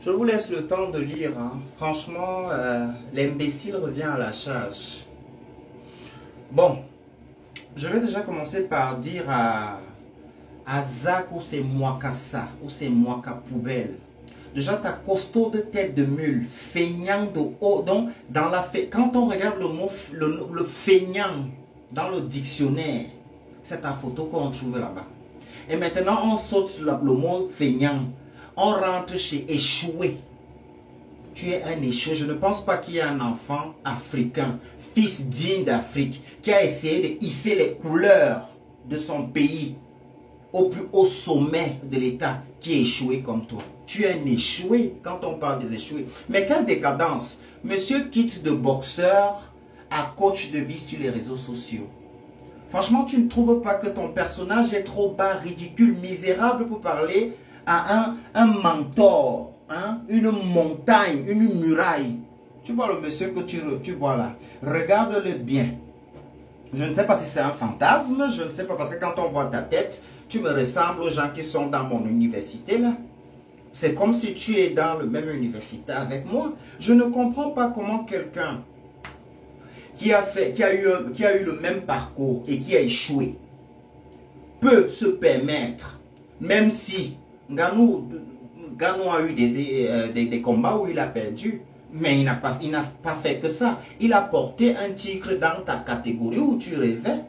Je vous laisse le temps de lire. Hein. Franchement, l'imbécile revient à la charge. Bon, je vais déjà commencer par dire à Zach ou c'est Mwakasa, ou c'est Mwaka poubelle. Déjà, ta costaud de tête de mule, feignant de haut. Donc, quand on regarde le mot, le feignant dans le dictionnaire, c'est ta photo qu'on trouve là-bas. Et maintenant, on saute sur le mot feignant. On rentre chez échoué. Tu es un échoué. Je ne pense pas qu'il y ait un enfant africain, fils digne d'Afrique, qui a essayé de hisser les couleurs de son pays au plus haut sommet de l'État, qui est échoué comme toi. Tu es un échoué quand on parle des échoués. Mais quelle décadence. Monsieur quitte de boxeur à coach de vie sur les réseaux sociaux. Franchement, tu ne trouves pas que ton personnage est trop bas, ridicule, misérable pour parler à un mentor, hein? Une montagne, une muraille. Tu vois le monsieur que tu vois là. Regarde-le bien. Je ne sais pas si c'est un fantasme, je ne sais pas parce que quand on voit ta tête, tu me ressembles aux gens qui sont dans mon université là. C'est comme si tu es dans la même université avec moi. Je ne comprends pas comment quelqu'un qui a eu le même parcours et qui a échoué peut se permettre, même si Nganou a eu des combats où il a perdu, mais il n'a pas fait que ça. Il a porté un tigre dans ta catégorie où tu rêvais.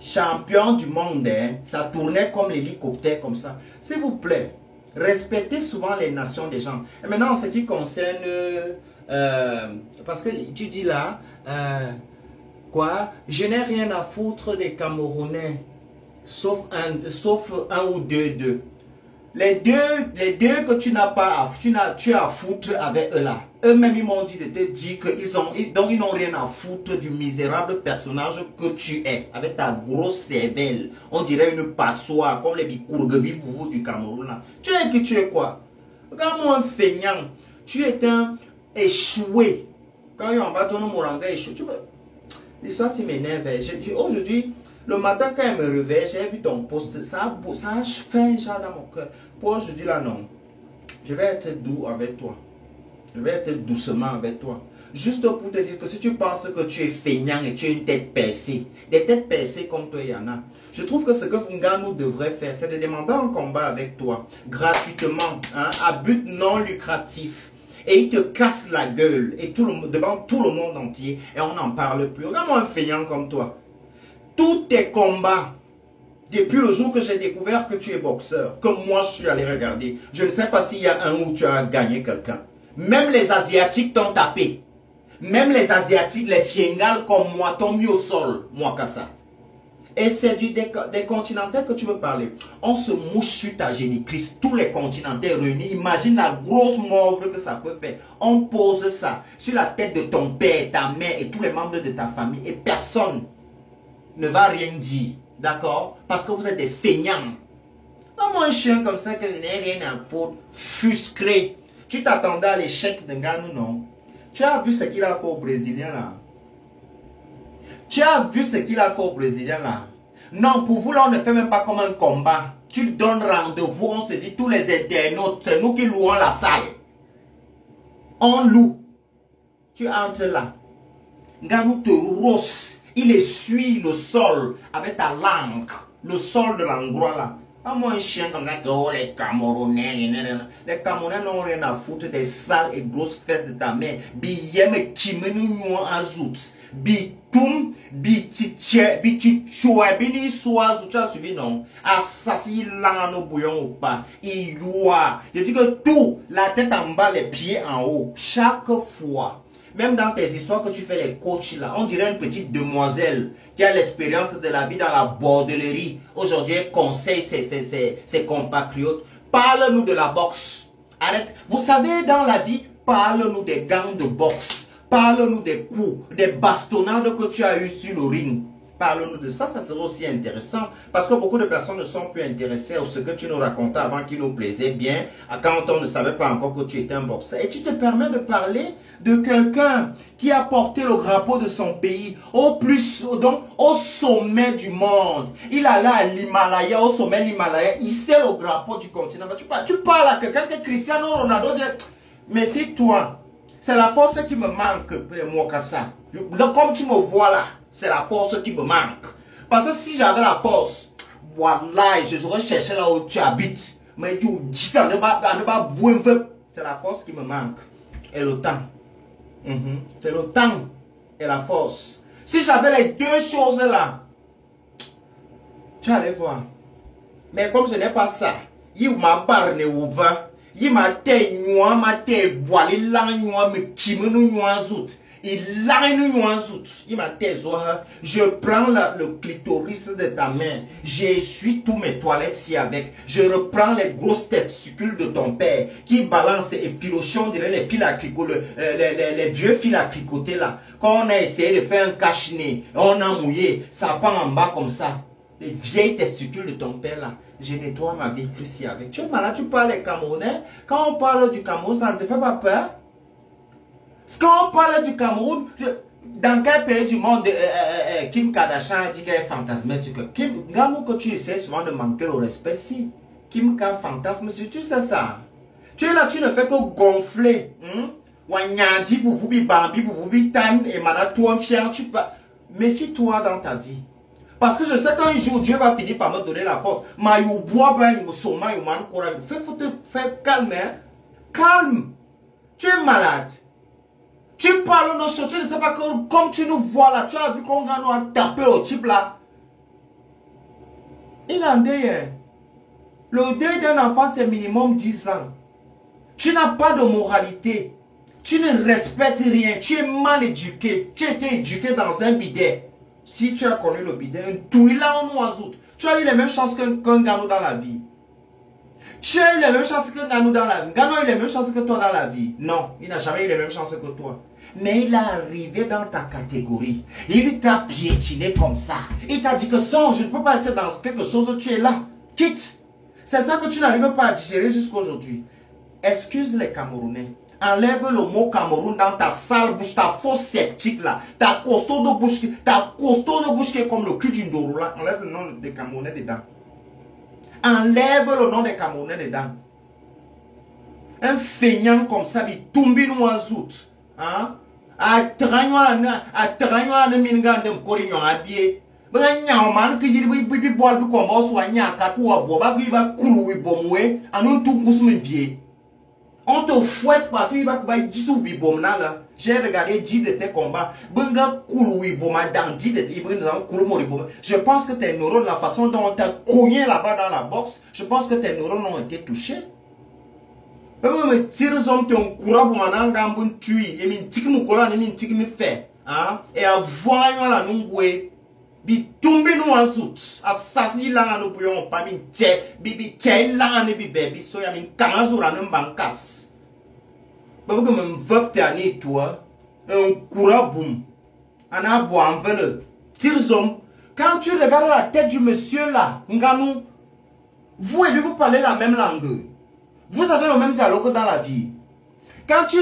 Champion du monde, hein, ça tournait comme l'hélicoptère comme ça. S'il vous plaît, respectez souvent les nations des gens. Et maintenant, en ce qui concerne... parce que tu dis là, quoi? Je n'ai rien à foutre des Camerounais, sauf un ou deux. Les deux que tu n'as pas, tu as à foutre avec eux là. Eux-mêmes, ils m'ont dit de te dire qu'ils n'ont rien à foutre du misérable personnage que tu es, avec ta grosse cervelle. On dirait une passoire, comme les Bikourgebi Vouvou du Cameroun là. Tu es quoi? Regarde-moi un feignant. Tu es un échoué. Quand on va donner Moranga échoué, tu vois. L'histoire, ça m'énerve. Aujourd'hui, le matin, quand je me réveille, j'ai vu ton post. Ça a fait un genre dans mon cœur. Pour aujourd'hui, là, non. Je vais être doux avec toi. Je vais être doucement avec toi. Juste pour te dire que si tu penses que tu es feignant et tu as une tête percée, des têtes percées comme toi, il y en a. Je trouve que ce que Nganou devrait faire, c'est de demander un combat avec toi, gratuitement, hein, à but non lucratif. Et il te casse la gueule et devant tout le monde entier et on n'en parle plus. Regarde-moi un feignant comme toi. Tous tes combats, depuis le jour que j'ai découvert que tu es boxeur, que moi je suis allé regarder, je ne sais pas s'il y a un où tu as gagné quelqu'un. Même les Asiatiques t'ont tapé. Même les Asiatiques, les fiengales comme moi, t'ont mis au sol, moi qu'à ça. Et c'est des continentaux que tu veux parler. On se mouche sur ta génitrice, tous les continentaux réunis. Imagine la grosse morve que ça peut faire. On pose ça sur la tête de ton père, ta mère et tous les membres de ta famille. Et personne ne va rien dire. D'accord? Parce que vous êtes des feignants. Donne-moi un chien comme ça que je n'ai rien à foutre. Fuscré. Tu t'attendais à l'échec de Nganou, non? Tu as vu ce qu'il a fait aux Brésiliens là? Tu as vu ce qu'il a fait aux Brésiliens là? Non, pour vous là, on ne fait même pas comme un combat. Tu donnes rendez-vous, on se dit tous les internautes, c'est nous qui louons la salle. On loue. Tu entres là. Nganou te rosse. Il essuie le sol avec ta langue. Le sol de l'endroit là. Pas moi un chien comme ça que oh, les Camerounais. Les Camerounais n'ont rien à foutre des sales et grosses fesses de ta mère. Bi yeme kimenu nyo azout. Bi toum, bi titche, bi titchoua, bi ni soazou. Tu as suivi non? Assassin l'an au bouillon ou pas. Il doit. Je dis que tout, la tête en bas, les pieds en haut. Chaque fois. Même dans tes histoires que tu fais les coachs là, on dirait une petite demoiselle qui a l'expérience de la vie dans la bordellerie. Aujourd'hui, elle conseille ses compatriotes. Parle-nous de la boxe. Arrête. Vous savez, dans la vie, parle-nous des gangs de boxe. Parle-nous des coups, des bastonnades que tu as eu sur le ring. Parle-nous de ça, ça serait aussi intéressant. Parce que beaucoup de personnes ne sont plus intéressées à ce que tu nous racontais avant qui nous plaisait bien, quand on ne savait pas encore que tu étais un boxeur. Et tu te permets de parler de quelqu'un qui a porté le drapeau de son pays donc, au sommet du monde. Il allait à l'Himalaya, au sommet de l'Himalaya, il sait le drapeau du continent. Mais tu parles à quelqu'un que Cristiano Ronaldo vient. Méfie-toi. C'est la force qui me manque, moi, Kassa. Comme tu me vois là, c'est la force qui me manque. Parce que si j'avais la force, voilà, j'aurais cherché là où tu habites. Mais c'est la force qui me manque. Et le temps. C'est le temps et la force. Si j'avais les deux choses là, tu allais voir. Mais comme je n'ai pas ça, il m'a barré au vin. Il m'a dit, il m'a dit, je prends le clitoris de ta main, j'essuie tous mes toilettes si avec, je reprends les grosses testicules de ton père qui balancent et filochons, on dirait les fils à tricoter, les vieux fils à tricoter là. Quand on a essayé de faire un cache-nez, on a mouillé, ça part en bas comme ça. Les vieilles testicules de ton père là, je nettoie ma vie Christi avec. Tu es malade, tu parles les Camerounais. Quand on parle du Cameroun, ça ne te fait pas peur? Quand on parle du Cameroun, dans quel pays du monde Kim Kardashian dit qu'elle fantasme sur que Kim, que tu essaies souvent de manquer le respect si Kim K fantasme sur tu sais ça. Tu es là, tu ne fais que gonfler. Wanyadi, vous bambi, vous tan et mana toi fier, tu peux. Méfie-toi dans ta vie. Parce que je sais qu'un jour, Dieu va finir par me donner la force. Fais calme, hein? Calme. Tu es malade. Tu parles nos choses, tu ne sais pas que comme tu nous vois là, tu as vu qu'on va nous taper au type là. Il en deuil. Le deuil d'un enfant, c'est minimum 10 ans. Tu n'as pas de moralité. Tu ne respectes rien. Tu es mal éduqué. Tu as été éduqué dans un bidet. Si tu as connu le bidet, un touila en oiseau, tu as eu les mêmes chances qu'un Gano dans la vie. Tu as eu les mêmes chances qu'un Gano dans la vie. Gano a eu les mêmes chances que toi dans la vie. Non, il n'a jamais eu les mêmes chances que toi. Mais il est arrivé dans ta catégorie. Il t'a piétiné comme ça. Il t'a dit que son, je ne peux pas être dans quelque chose, tu es là. Quitte. C'est ça que tu n'arrives pas à digérer jusqu'à aujourd'hui. Excuse les Camerounais. Enlève le mot Cameroun dans ta sale bouche, ta fausse sceptique là, ta costaud de bouche qui est comme le cul d'une dorou là. Enlève le nom des Camerounais dedans. Enlève le nom des Camerounais dedans. Un feignant comme ça, il tombe nous en zout. Hein? A tranyo ne minga de korinyo abie. Ba nya man ki yiri bi bol bi ko mo so nya ka ko abo ba bi ba kulu wi bomwe anu tu kusmin vie. On te fouette partout, il va dire tout bibom là. J'ai regardé 10 de tes combats. Je pense que tes neurones, la façon dont on t'a cogné là-bas dans la boxe, je pense que tes neurones ont été touchés. Et à voir la noué. Bi tombe nous en soute. Assassin là nous bouillons pas min tche. Bibi tche là ne bi baby so ya min kangazo la nous bankas. Parce que mon veuve t'année toi, un courant boum, on a boit en vele, tirzom. Quand tu regardes la tête du monsieur là, Nganou, vous et lui vous parlez la même langue. Vous avez le même dialogue dans la vie. Quand tu,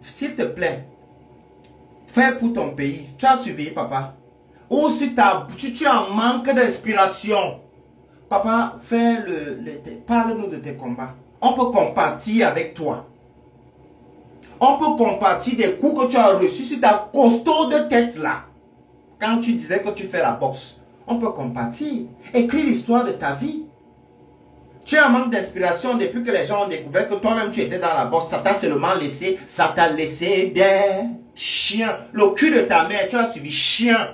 s'il te plaît, fais pour ton pays. Tu as suivi papa. Ou si tu as un manque d'inspiration, papa, parle-nous de tes combats. On peut compatir avec toi. On peut compatir des coups que tu as reçus sur ta costaud de tête là. Quand tu disais que tu fais la boxe. On peut compatir. Écris l'histoire de ta vie. Tu as un manque d'inspiration depuis que les gens ont découvert que toi-même tu étais dans la boxe. Ça t'a seulement laissé, ça t'a laissé des chiens. Le cul de ta mère, tu as suivi chien.